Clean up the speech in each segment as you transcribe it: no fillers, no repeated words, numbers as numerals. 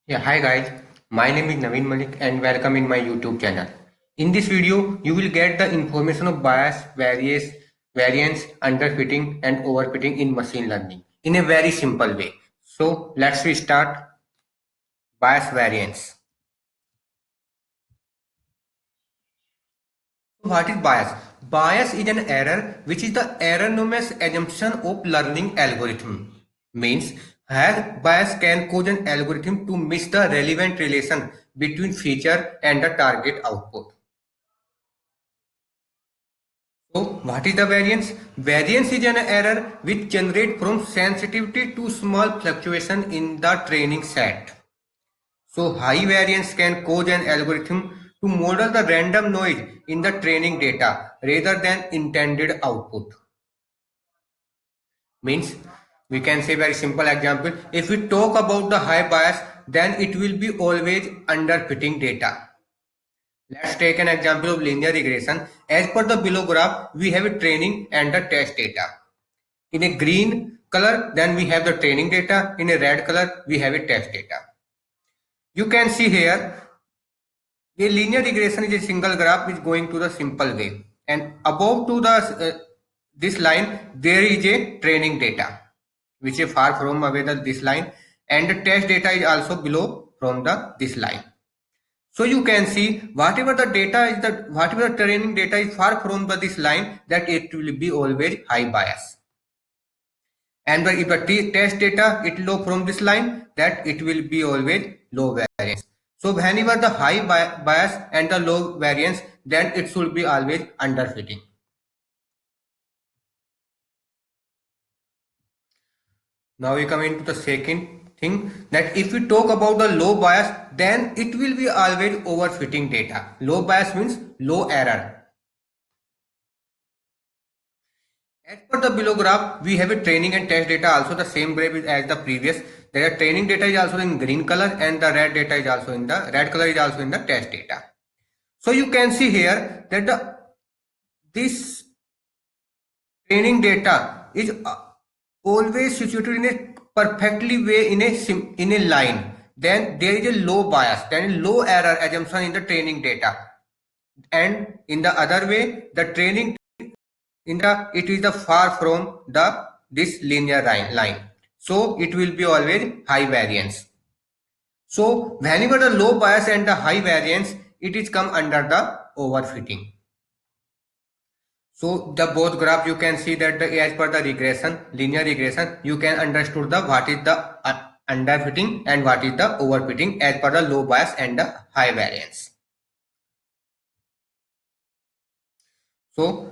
Yeah, hi guys. My name is Naveen Malik and welcome in my YouTube channel. In this video, you will get the information of bias, variance, underfitting and overfitting in machine learning in a very simple way. So let's we start bias variance. So what is bias? Bias is an error which is the erroneous assumption of learning algorithm. Means bias can cause an algorithm to miss the relevant relation between feature and the target output. So what is the variance? Variance is an error which generates from sensitivity to small fluctuation in the training set. So high variance can cause an algorithm to model the random noise in the training data rather than intended output. Means we can say very simple example. If we talk about the high bias, then it will be always underfitting data. Let's take an example of linear regression. As per the below graph, we have a training and the test data. In a green color, then we have the training data. In a red color, we have a test data. You can see here, a linear regression is a single graph which is going to the simple way. And above to the this line, there is a training data, which is far from away the this line. And the test data is also below from the this line. So you can see whatever the data is whatever the training data is far from this line, that it will be always high bias. And if the test data it low from this line, that it will be always low variance. So whenever the high bias and the low variance, then it should be always underfitting. Now we come into the second thing, that if we talk about the low bias, then it will be always overfitting data. Low bias means low error. As per the below graph, we have a training and test data also the same graph as the previous. There are training data is also in green color and the red data is also in the red color is also in the test data. So you can see here that this training data is always situated in a perfectly way in a line. Then there is a low bias, then low error assumption in the training data. And in the other way, the training it is the far from the this linear line, so it will be always high variance. So whenever the low bias and the high variance, it is come under the overfitting. So the both graph you can see that as per the regression, linear regression, you can understood the what is the underfitting and what is the overfitting as per the low bias and the high variance. So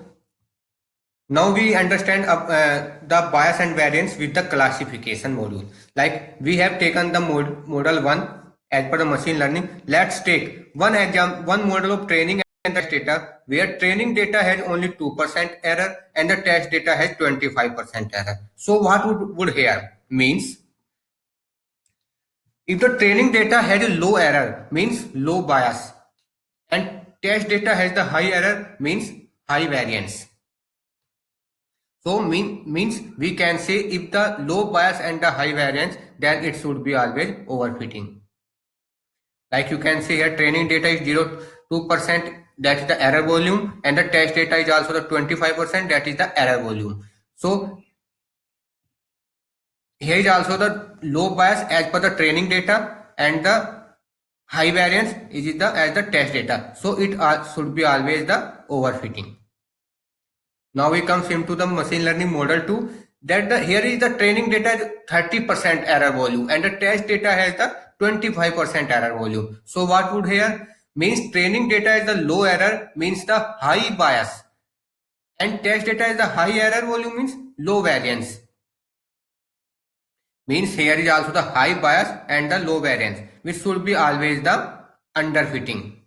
now we understand the bias and variance with the classification module. Like we have taken the model 1 as per the machine learning. Let's take one model of training and test data where training data has only 2% error and the test data has 25% error. So what would here means, if the training data has a low error means low bias and test data has the high error means high variance. So means we can say if the low bias and the high variance, then it should be always overfitting. Like you can see here, training data is 0.2%, that is the error volume, and the test data is also the 25%, that is the error volume. So here is also the low bias as per the training data, and the high variance is the as the test data. So it should be always the overfitting. Now we comes into the machine learning model 2, that here is the training data 30% error volume and the test data has the 25% error volume. So what would here means, training data is the low error means the high bias and test data is the high error volume means low variance. Means here is also the high bias and the low variance, which should be always the underfitting.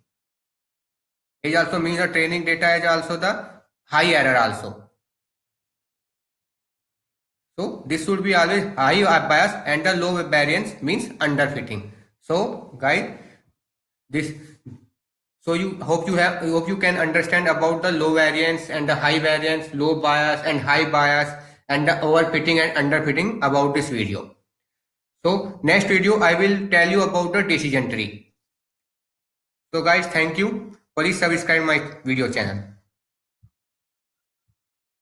It also means the training data is also the high error also. So this should be always high bias and the low variance means underfitting. So guys, this so you hope you can understand about the low variance and the high variance, low bias and high bias, and the overfitting and underfitting about this video. So next video I will tell you about the decision tree. So guys, thank you. Please subscribe my video channel.